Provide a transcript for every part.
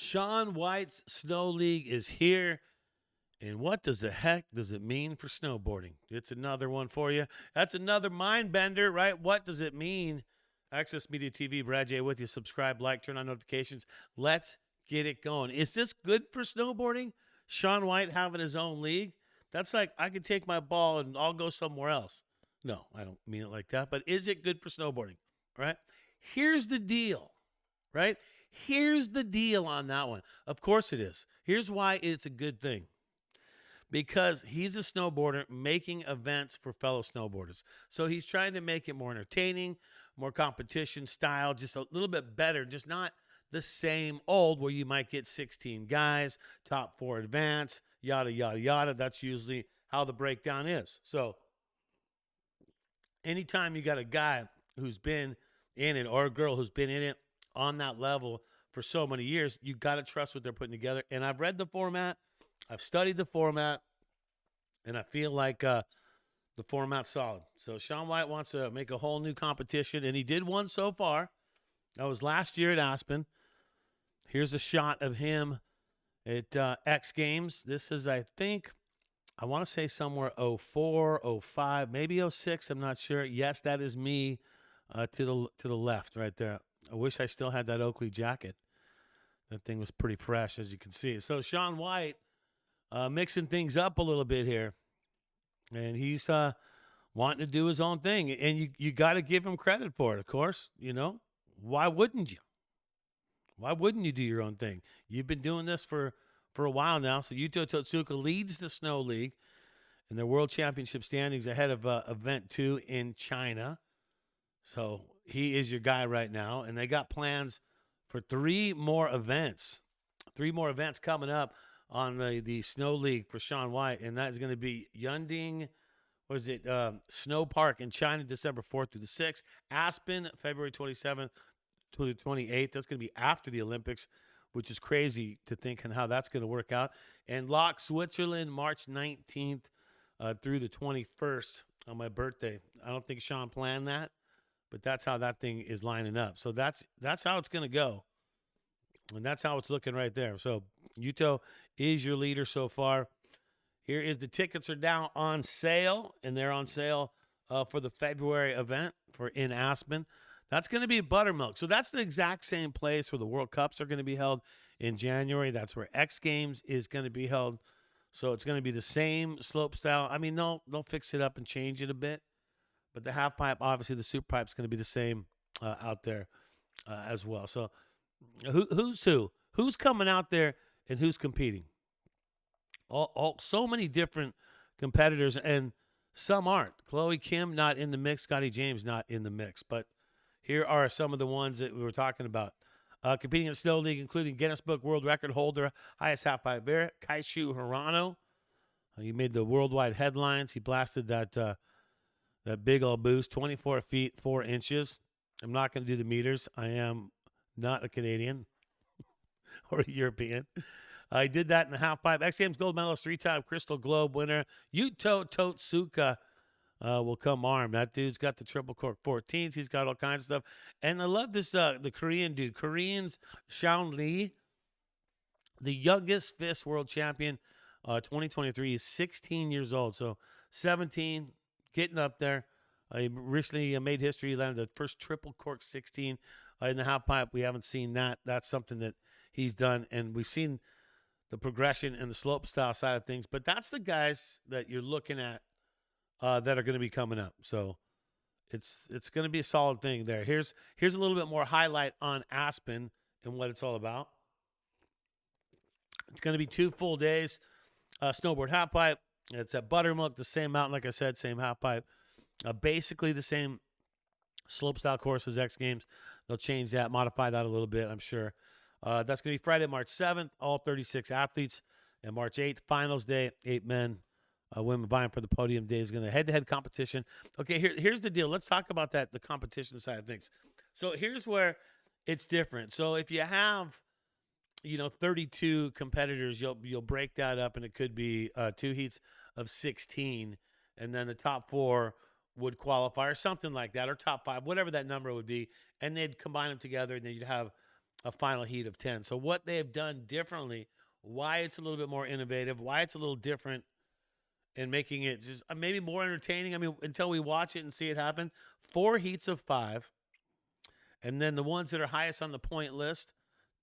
Shaun White's Snow League is here. And what does the heck does it mean for snowboarding? It's another one for you. That's another mind bender, right? What does it mean? Access Media TV, Brad J with you. Subscribe, like, turn on notifications. Let's get it going. Is this good for snowboarding? Shaun White having his own league? That's like I could take my ball and I'll go somewhere else. No, I don't mean it like that. But is it good for snowboarding? Right? Here's the deal, right? Here's the deal on that one. Of course it is. Here's why it's a good thing. Because he's a snowboarder making events for fellow snowboarders. So he's trying to make it more entertaining, more competition style, just a little bit better, just not the same old where you might get 16 guys, top 4 advance, yada, yada, yada. That's usually how the breakdown is. So anytime you got a guy who's been in it or a girl who's been in it on that level for so many years, you got to trust what they're putting together. And I've read the format. I've studied the format, and I feel like the format's solid. So Shaun White wants to make a whole new competition, and he did one so far. That was last year at Aspen. Here's a shot of him at X Games. This is, I think, I want to say somewhere 04, 05, maybe 06. I'm not sure. Yes, that is me to the left right there. I wish I still had that Oakley jacket. That thing was pretty fresh, as you can see. So Shaun White mixing things up a little bit here. And he's wanting to do his own thing. And you got to give him credit for it, of course. You know, why wouldn't you? Why wouldn't you do your own thing? You've been doing this for a while now. So Yuto Totsuka leads the Snow League in their World Championship standings ahead of Event 2 in China. So he is your guy right now. And they got plans for 3 more events. 3 more events coming up on the Snow League for Shaun White, and that is going to be Yunding, Snow Park in China, December 4th through the 6th. Aspen, February 27th to the 28th. That's going to be after the Olympics, which is crazy to think and how that's going to work out. And Locke, Switzerland, March 19th through the 21st on my birthday. I don't think Shaun planned that, but that's how that thing is lining up. So that's how it's going to go. And that's how it's looking right there. So Yuto is your leader so far. Here is the tickets are now on sale, and they're on sale for the February event in Aspen. That's going to be Buttermilk. So that's the exact same place where the World Cups are going to be held in January. That's where X Games is going to be held. So it's going to be the same Slopestyle. I mean, they'll fix it up and change it a bit. But the Halfpipe, obviously the Super Pipe is going to be the same out there as well. So who's who? Who's coming out there and who's competing? So many different competitors, and some aren't. Chloe Kim not in the mix. Scotty James not in the mix. But here are some of the ones that we were talking about. Competing in the Snow League, including Guinness Book World Record holder, highest halfpipe bear, Kaishu Hirano. He made the worldwide headlines. He blasted that big old boost, 24 feet, 4 inches. I'm not going to do the meters. I am not a Canadian or a European. I did that in the halfpipe. X Games gold medalist, 3-time Crystal Globe winner. Yuto Totsuka will come armed. That dude's got the triple cork 14s. He's got all kinds of stuff. And I love this, the Korean dude. Koreans, Shaun Lee, the youngest FIS world champion, 2023. He's 16 years old. So 17, getting up there. He recently made history. He landed the first triple cork 16 in the halfpipe. We haven't seen that. That's something that he's done. And we've seen the progression and the slopestyle side of things. But that's the guys that you're looking at that are going to be coming up. So it's going to be a solid thing there. Here's a little bit more highlight on Aspen and what it's all about. It's going to be 2 full days. Snowboard halfpipe. It's at Buttermilk, the same mountain, like I said, same halfpipe. Basically the same slopestyle course as X Games. They'll change that, modify that a little bit, I'm sure. That's going to be Friday, March 7th, all 36 athletes. And March 8th, finals day, 8 men, women vying for the podium day is going to head-to-head competition. Okay, here's the deal. Let's talk about that, the competition side of things. So here's where it's different. So if you have, 32 competitors, you'll break that up, and it could be 2 heats of 16, and then the top 4 would qualify or something like that, or top 5, whatever that number would be, and they'd combine them together, and then you'd have a final heat of 10. So what they have done differently, why it's a little bit more innovative, why it's a little different, and making it just maybe more entertaining. I mean, until we watch it and see it happen. 4 heats of 5, and then the ones that are highest on the point list,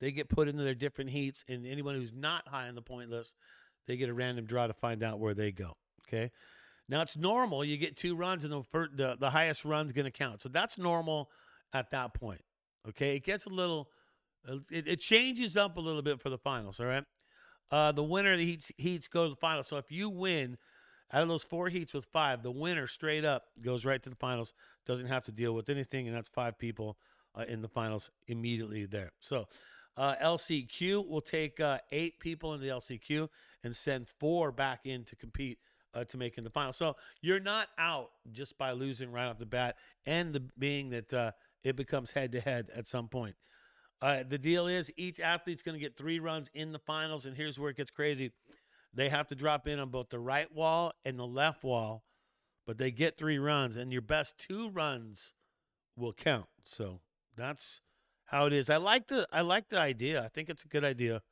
they get put into their different heats, and anyone who's not high on the point list, they get a random draw to find out where they go. Okay. Now it's normal. You get 2 runs, and the highest run's going to count. So that's normal at that point. Okay. It gets a little, it changes up a little bit for the finals. All right. The winner of the heats go to the finals. So if you win out of those 4 heats with 5, the winner straight up goes right to the finals. Doesn't have to deal with anything, and that's 5 people in the finals immediately there. So LCQ will take 8 people in the LCQ and send 4 back in to compete to make in the final. So you're not out just by losing right off the bat, and being that it becomes head-to-head at some point. The deal is each athlete's going to get 3 runs in the finals, and here's where it gets crazy. They have to drop in on both the right wall and the left wall, but they get 3 runs, and your best 2 runs will count. So that's how it is. I like the idea. I think it's a good idea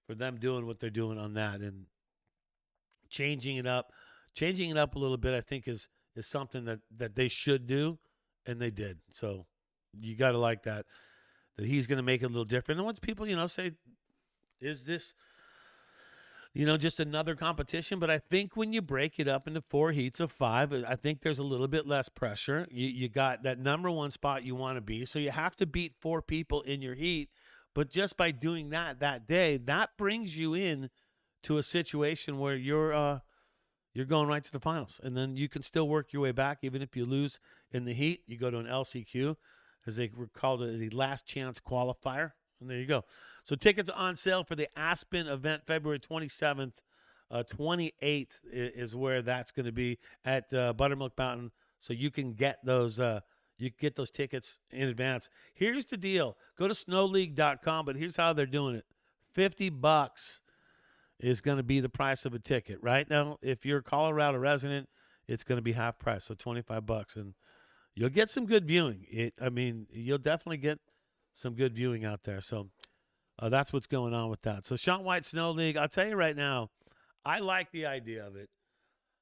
for them doing what they're doing on that and changing it up. Changing it up a little bit, I think, is something that they should do, and they did. So you got to like that he's going to make it a little different. And once people, say, is this, just another competition? But I think when you break it up into 4 heats of 5, I think there's a little bit less pressure. You got that number 1 spot you want to be. So you have to beat 4 people in your heat. But just by doing that day, that brings you in to a situation where you're going right to the finals. And then you can still work your way back. Even if you lose in the heat, you go to an LCQ, as they were called it, the last chance qualifier. And there you go. So tickets on sale for the Aspen event, February 27th. 28th is where that's going to be at Buttermilk Mountain. So you can get those tickets in advance. Here's the deal. Go to snowleague.com, but here's how they're doing it. $50 is going to be the price of a ticket. Right now, if you're a Colorado resident, it's going to be half price, so $25. And you'll get some good viewing. You'll definitely get some good viewing out there. So that's what's going on with that. So Shaun White Snow League, I'll tell you right now, I like the idea of it.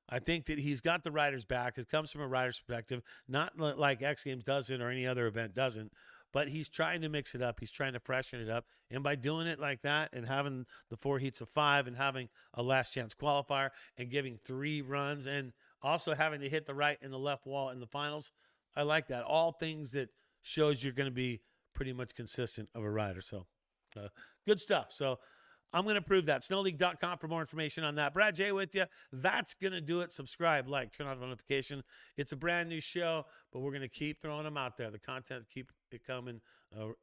I think that he's got the riders back. It comes from a rider's perspective, not like X Games doesn't or any other event doesn't, but he's trying to mix it up. He's trying to freshen it up. And by doing it like that and having the 4 heats of 5 and having a last chance qualifier and giving 3 runs and also having to hit the right and the left wall in the finals, I like that. All things that shows you're going to be pretty much consistent of a rider. So good stuff. So I'm going to prove that. Snowleague.com for more information on that. Brad J with you. That's going to do it. Subscribe, like, turn on notification. It's a brand new show, but we're going to keep throwing them out there. The content, keep it coming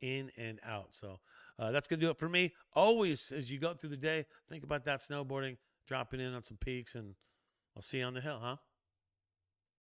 in and out. So that's going to do it for me. Always, as you go through the day, think about that snowboarding, dropping in on some peaks, and I'll see you on the hill, huh?